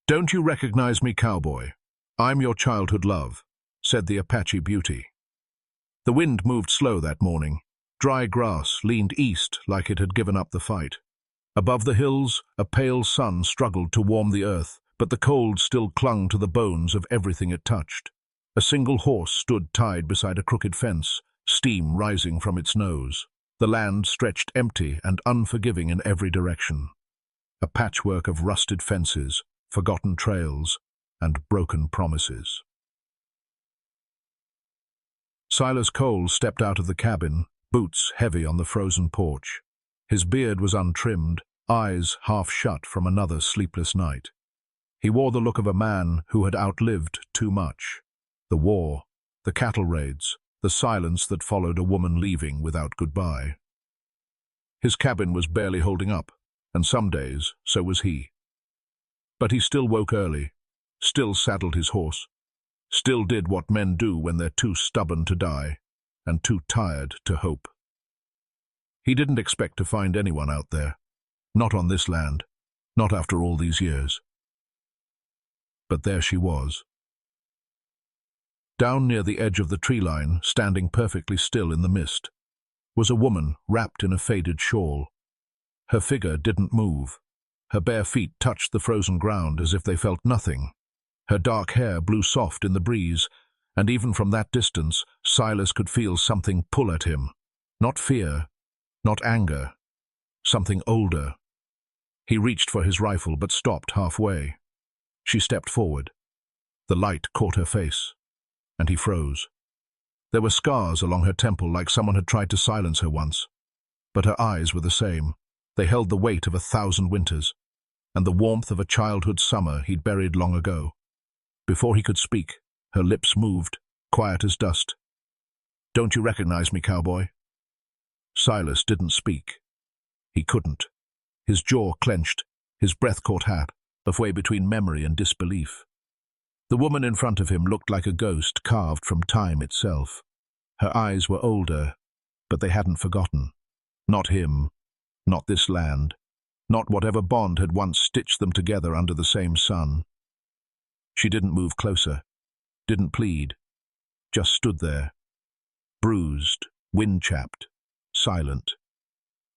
"Don't you recognize me, Cowboy? I'm your childhood love," said the Apache beauty. The wind moved slow that morning. Dry grass leaned east like it had given up the fight. Above the hills, a pale sun struggled to warm the earth, but the cold still clung to the bones of everything it touched. A single horse stood tied beside a crooked fence, steam rising from its nose. The land stretched empty and unforgiving in every direction. A patchwork of rusted fences, forgotten trails, and broken promises. Silas Cole stepped out of the cabin, boots heavy on the frozen porch. His beard was untrimmed, eyes half shut from another sleepless night. He wore the look of a man who had outlived too much. The war, the cattle raids, the silence that followed a woman leaving without goodbye. His cabin was barely holding up, and some days so was he. But he still woke early, still saddled his horse, still did what men do when they're too stubborn to die and too tired to hope. He didn't expect to find anyone out there, not on this land, not after all these years. But there she was. Down near the edge of the tree line, standing perfectly still in the mist, was a woman wrapped in a faded shawl. Her figure didn't move. Her bare feet touched the frozen ground as if they felt nothing. Her dark hair blew soft in the breeze, and even from that distance, Silas could feel something pull at him. Not fear, not anger, something older. He reached for his rifle but stopped halfway. She stepped forward. The light caught her face, and he froze. There were scars along her temple like someone had tried to silence her once. But her eyes were the same. They held the weight of 1,000 winters, and the warmth of a childhood summer he'd buried long ago. Before he could speak, her lips moved, quiet as dust. "Don't you recognize me, Cowboy?" Silas didn't speak. He couldn't. His jaw clenched, his breath caught halfway between memory and disbelief. The woman in front of him looked like a ghost carved from time itself. Her eyes were older, but they hadn't forgotten. Not him, not this land, not whatever bond had once stitched them together under the same sun. She didn't move closer, didn't plead, just stood there, bruised, wind-chapped, silent.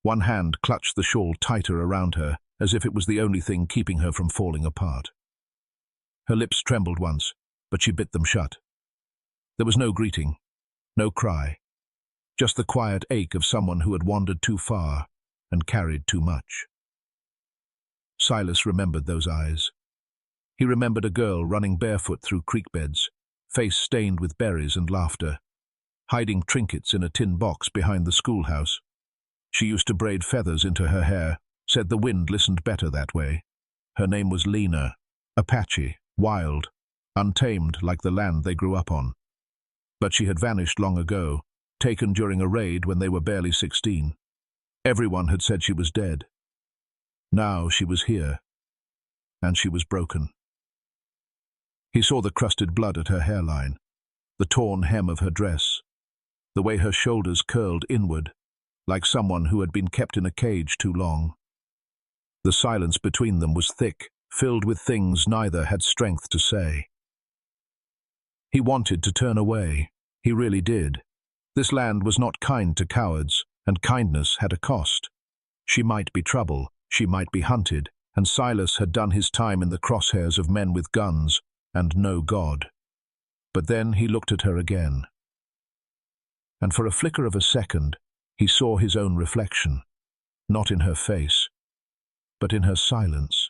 One hand clutched the shawl tighter around her, as if it was the only thing keeping her from falling apart. Her lips trembled once, but she bit them shut. There was no greeting, no cry, just the quiet ache of someone who had wandered too far and carried too much. Silas remembered those eyes. He remembered a girl running barefoot through creek beds, face stained with berries and laughter, hiding trinkets in a tin box behind the schoolhouse. She used to braid feathers into her hair, said the wind listened better that way. Her name was Lena, Apache, wild, untamed like the land they grew up on. But she had vanished long ago, taken during a raid when they were barely 16. Everyone had said she was dead. Now she was here, and she was broken. He saw the crusted blood at her hairline, the torn hem of her dress, the way her shoulders curled inward, like someone who had been kept in a cage too long. The silence between them was thick, filled with things neither had strength to say. He wanted to turn away. He really did. This land was not kind to cowards, and kindness had a cost. She might be trouble, she might be hunted, and Silas had done his time in the crosshairs of men with guns and no God. But then he looked at her again. And for a flicker of a second, he saw his own reflection, not in her face, but in her silence,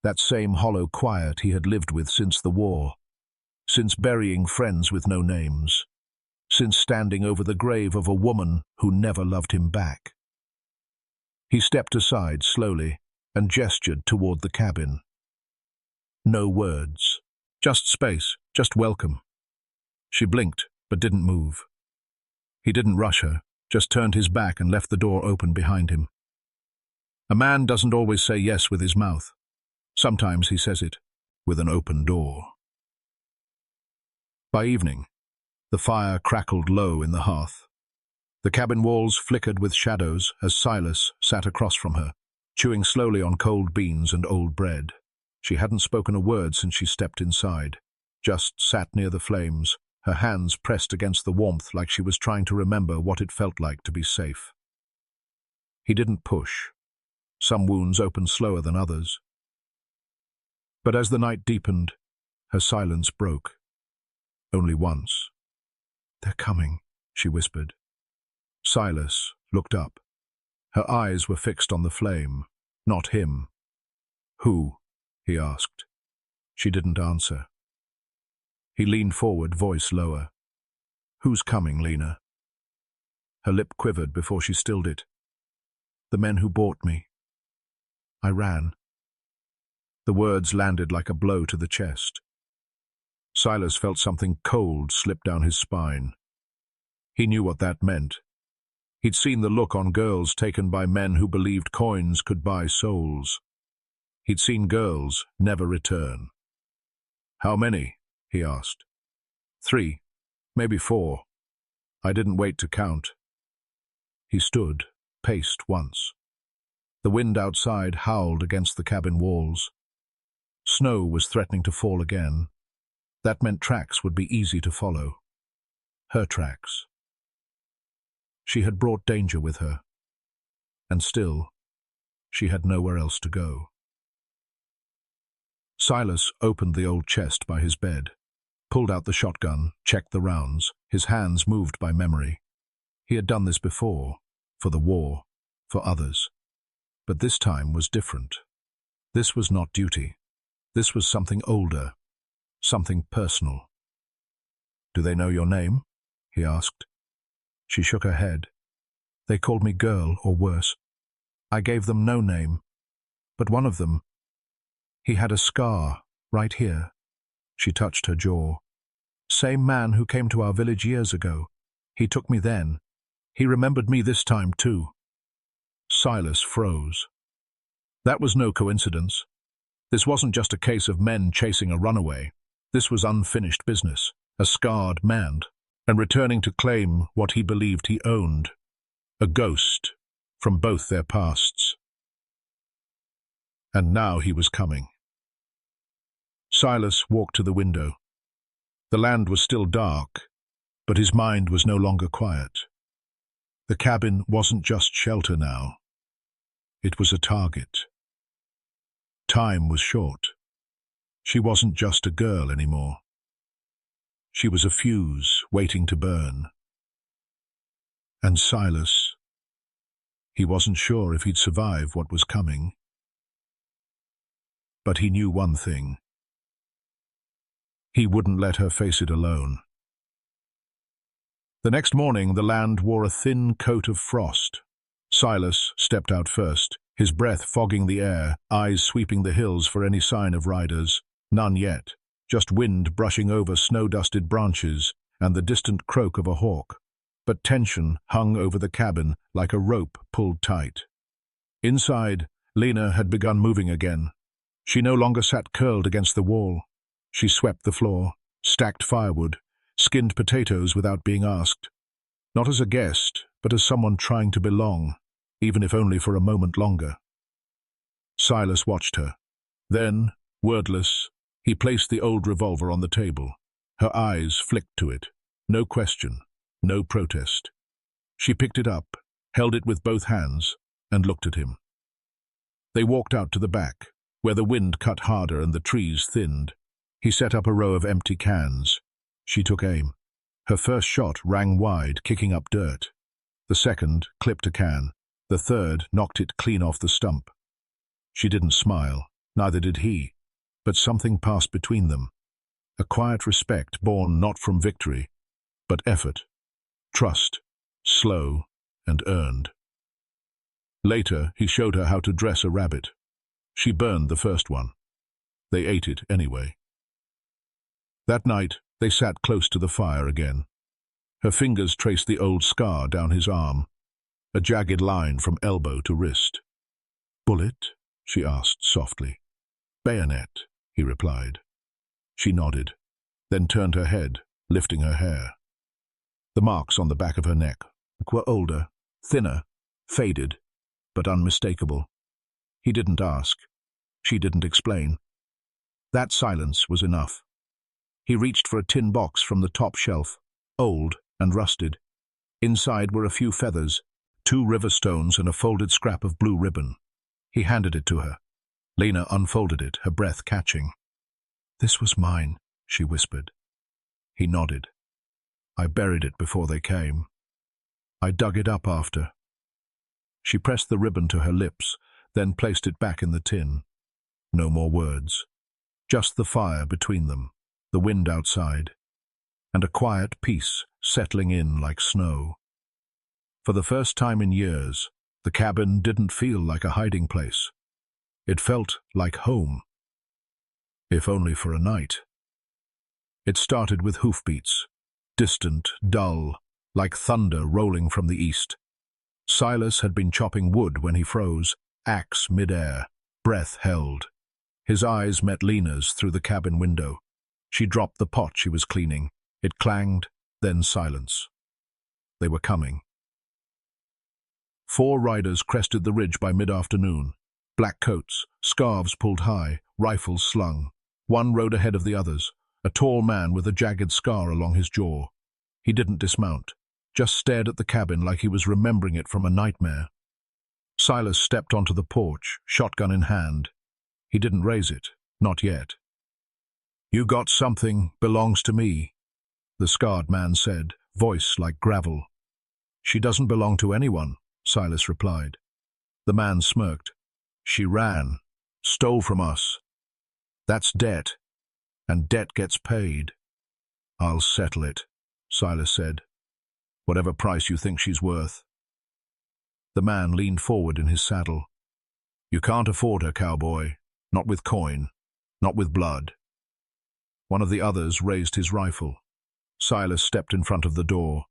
that same hollow quiet he had lived with since the war, since burying friends with no names, since standing over the grave of a woman who never loved him back. He stepped aside slowly and gestured toward the cabin. No words, just space, just welcome. She blinked, but didn't move. He didn't rush her, just turned his back and left the door open behind him. A man doesn't always say yes with his mouth. Sometimes he says it with an open door. By evening, the fire crackled low in the hearth. The cabin walls flickered with shadows as Silas sat across from her, chewing slowly on cold beans and old bread. She hadn't spoken a word since she stepped inside, just sat near the flames, her hands pressed against the warmth like she was trying to remember what it felt like to be safe. He didn't push. Some wounds opened slower than others. But as the night deepened, her silence broke. Only once. "They're coming," she whispered. Silas looked up. Her eyes were fixed on the flame, not him. "Who?" he asked. She didn't answer. He leaned forward, voice lower. "Who's coming, Lena?" Her lip quivered before she stilled it. "The men who bought me. I ran." The words landed like a blow to the chest. Silas felt something cold slip down his spine. He knew what that meant. He'd seen the look on girls taken by men who believed coins could buy souls. He'd seen girls never return. "How many?" he asked. "3, maybe 4. I didn't wait to count." He stood, paced once. The wind outside howled against the cabin walls. Snow was threatening to fall again. That meant tracks would be easy to follow. Her tracks. She had brought danger with her. And still, she had nowhere else to go. Silas opened the old chest by his bed, pulled out the shotgun, checked the rounds, his hands moved by memory. He had done this before, for the war, for others. But this time was different. This was not duty. This was something older, something personal. "Do they know your name?" he asked. She shook her head. "They called me girl, or worse. I gave them no name. But one of them, he had a scar, right here." She touched her jaw. "Same man who came to our village years ago. He took me then. He remembered me this time, too." Silas froze. That was no coincidence. This wasn't just a case of men chasing a runaway. This was unfinished business, a scarred man, and returning to claim what he believed he owned. A ghost from both their pasts. And now he was coming. Silas walked to the window. The land was still dark, but his mind was no longer quiet. The cabin wasn't just shelter now. It was a target. Time was short. She wasn't just a girl anymore. She was a fuse waiting to burn. And Silas, he wasn't sure if he'd survive what was coming. But he knew one thing. He wouldn't let her face it alone. The next morning, the land wore a thin coat of frost. Silas stepped out first, his breath fogging the air, eyes sweeping the hills for any sign of riders. None yet, just wind brushing over snow-dusted branches and the distant croak of a hawk. But tension hung over the cabin like a rope pulled tight. Inside, Lena had begun moving again. She no longer sat curled against the wall. She swept the floor, stacked firewood, skinned potatoes without being asked. Not as a guest, but as someone trying to belong, even if only for a moment longer. Silas watched her. Then, wordless, he placed the old revolver on the table. Her eyes flicked to it. No question, no protest. She picked it up, held it with both hands, and looked at him. They walked out to the back, where the wind cut harder and the trees thinned. He set up a row of empty cans. She took aim. Her first shot rang wide, kicking up dirt. The second clipped a can. The third knocked it clean off the stump. She didn't smile, neither did he, but something passed between them. A quiet respect born not from victory, but effort, trust, slow and earned. Later, he showed her how to dress a rabbit. She burned the first one. They ate it anyway. That night, they sat close to the fire again. Her fingers traced the old scar down his arm, a jagged line from elbow to wrist. "Bullet?" she asked softly. "Bayonet," he replied. She nodded, then turned her head, lifting her hair. The marks on the back of her neck were older, thinner, faded, but unmistakable. He didn't ask. She didn't explain. That silence was enough. He reached for a tin box from the top shelf, old and rusted. Inside were a few feathers, 2 river stones and a folded scrap of blue ribbon. He handed it to her. Lena unfolded it, her breath catching. "This was mine," she whispered. He nodded. "I buried it before they came. I dug it up after." She pressed the ribbon to her lips, then placed it back in the tin. No more words. Just the fire between them, the wind outside, and a quiet peace settling in like snow. For the first time in years, the cabin didn't feel like a hiding place. It felt like home. If only for a night. It started with hoofbeats, distant, dull, like thunder rolling from the east. Silas had been chopping wood when he froze, axe mid-air, breath held. His eyes met Lena's through the cabin window. She dropped the pot she was cleaning. It clanged, then silence. They were coming. 4 riders crested the ridge by mid-afternoon. Black coats, scarves pulled high, rifles slung. One rode ahead of the others, a tall man with a jagged scar along his jaw. He didn't dismount, just stared at the cabin like he was remembering it from a nightmare. Silas stepped onto the porch, shotgun in hand. He didn't raise it, not yet. "You got something, belongs to me," the scarred man said, voice like gravel. "She doesn't belong to anyone," Silas replied. The man smirked. "She ran, stole from us. That's debt, and debt gets paid." "I'll settle it," Silas said. "Whatever price you think she's worth." The man leaned forward in his saddle. "You can't afford her, cowboy. Not with coin, not with blood." One of the others raised his rifle. Silas stepped in front of the door.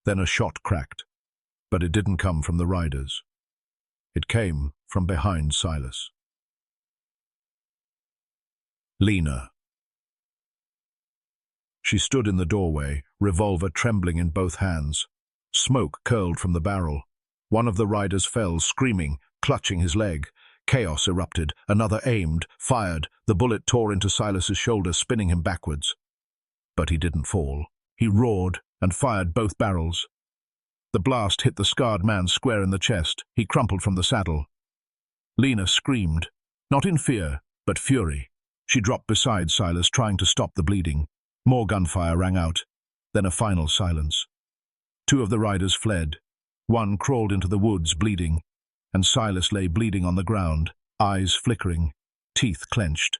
Then a shot cracked, but it didn't come from the riders. It came from behind Silas. Lena. She stood in the doorway, revolver trembling in both hands. Smoke curled from the barrel. One of the riders fell, screaming, clutching his leg. Chaos erupted. Another aimed, fired. The bullet tore into Silas's shoulder, spinning him backwards. But he didn't fall. He roared and fired both barrels. The blast hit the scarred man square in the chest. He crumpled from the saddle. Lena screamed, not in fear, but fury. She dropped beside Silas, trying to stop the bleeding. More gunfire rang out, then a final silence. 2 of the riders fled. One crawled into the woods, bleeding, and Silas lay bleeding on the ground, eyes flickering, teeth clenched.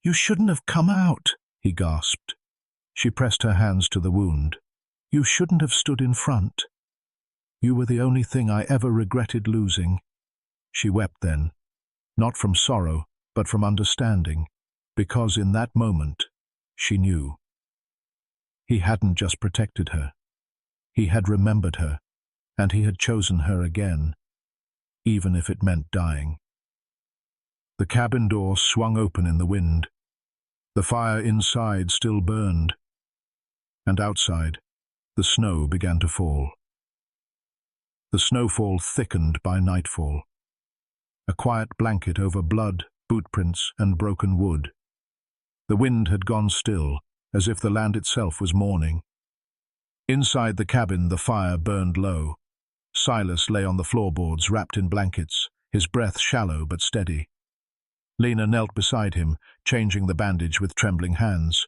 "You shouldn't have come out," he gasped. She pressed her hands to the wound. "You shouldn't have stood in front. You were the only thing I ever regretted losing." She wept then, not from sorrow, but from understanding, because in that moment, she knew. He hadn't just protected her. He had remembered her, and he had chosen her again, even if it meant dying. The cabin door swung open in the wind. The fire inside still burned, and outside, the snow began to fall. The snowfall thickened by nightfall. A quiet blanket over blood, bootprints, and broken wood. The wind had gone still, as if the land itself was mourning. Inside the cabin, the fire burned low. Silas lay on the floorboards, wrapped in blankets, his breath shallow but steady. Lena knelt beside him, changing the bandage with trembling hands.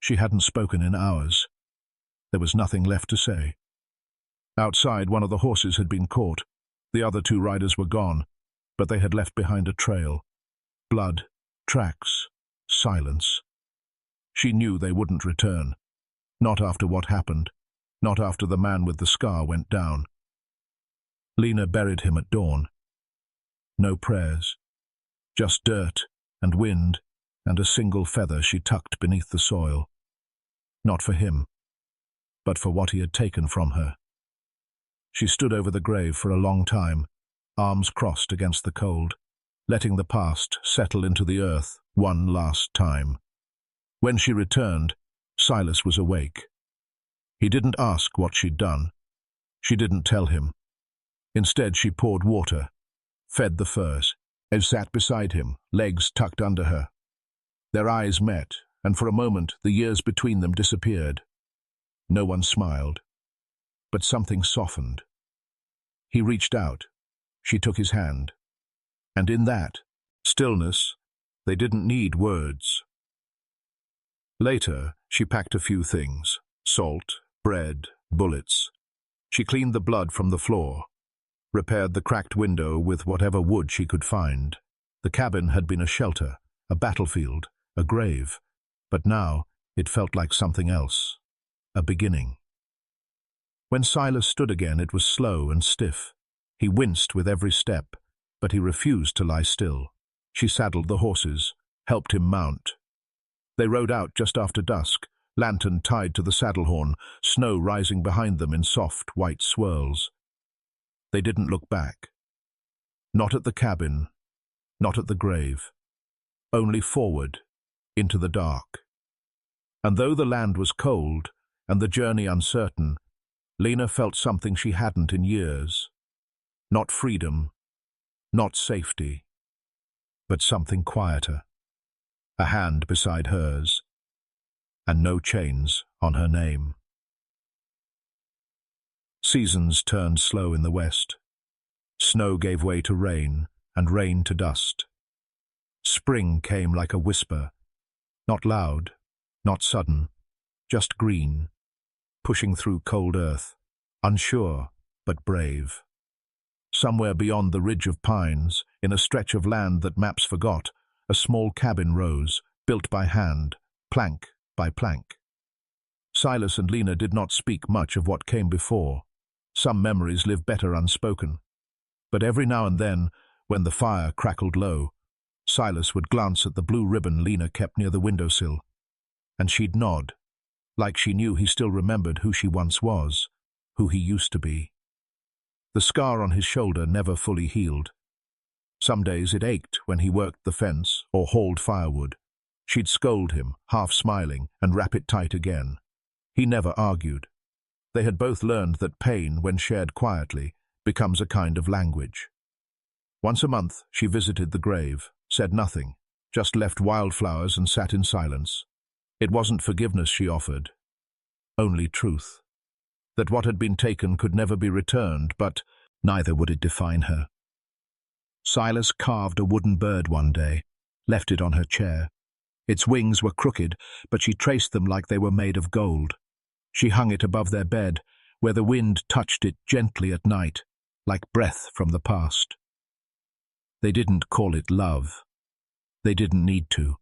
She hadn't spoken in hours. There was nothing left to say. Outside, one of the horses had been caught. The other 2 riders were gone, but they had left behind a trail. Blood, tracks, silence. She knew they wouldn't return. Not after what happened. Not after the man with the scar went down. Lena buried him at dawn. No prayers. Just dirt and wind and a single feather she tucked beneath the soil. Not for him, but for what he had taken from her. She stood over the grave for a long time, arms crossed against the cold, letting the past settle into the earth one last time. When she returned, Silas was awake. He didn't ask what she'd done. She didn't tell him. Instead, she poured water, fed the furs, and sat beside him, legs tucked under her. Their eyes met, and for a moment the years between them disappeared. No one smiled, but something softened. He reached out. She took his hand. And in that stillness, they didn't need words. Later, she packed a few things: salt, bread, bullets. She cleaned the blood from the floor, repaired the cracked window with whatever wood she could find. The cabin had been a shelter, a battlefield, a grave, but now it felt like something else, a beginning. When Silas stood again, it was slow and stiff. He winced with every step, but he refused to lie still. She saddled the horses, helped him mount. They rode out just after dusk, lantern tied to the saddle horn, snow rising behind them in soft, white swirls. They didn't look back. Not at the cabin, not at the grave. Only forward, into the dark. And though the land was cold and the journey uncertain, Lena felt something she hadn't in years. Not freedom, not safety, but something quieter. A hand beside hers, and no chains on her name. Seasons turned slow in the west. Snow gave way to rain, and rain to dust. Spring came like a whisper, not loud, not sudden, just green, pushing through cold earth, unsure but brave. Somewhere beyond the ridge of pines, in a stretch of land that maps forgot, a small cabin rose, built by hand, plank by plank. Silas and Lena did not speak much of what came before. Some memories live better unspoken. But every now and then, when the fire crackled low, Silas would glance at the blue ribbon Lena kept near the windowsill, and she'd nod, like she knew he still remembered who she once was, who he used to be. The scar on his shoulder never fully healed. Some days it ached when he worked the fence or hauled firewood. She'd scold him, half smiling, and wrap it tight again. He never argued. They had both learned that pain, when shared quietly, becomes a kind of language. Once a month she visited the grave, said nothing, just left wildflowers and sat in silence. It wasn't forgiveness she offered, only truth. That what had been taken could never be returned, but neither would it define her. Silas carved a wooden bird one day, left it on her chair. Its wings were crooked, but she traced them like they were made of gold. She hung it above their bed, where the wind touched it gently at night, like breath from the past. They didn't call it love. They didn't need to.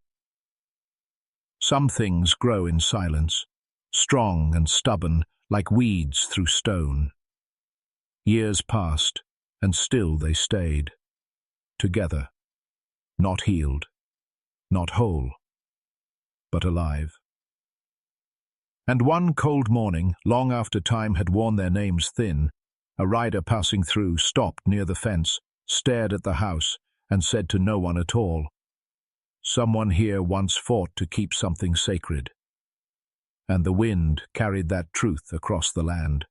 Some things grow in silence, strong and stubborn, like weeds through stone. Years passed, and still they stayed. Together, not healed, not whole, but alive. And one cold morning, long after time had worn their names thin, a rider passing through stopped near the fence, stared at the house, and said to no one at all, "Someone here once fought to keep something sacred." And the wind carried that truth across the land.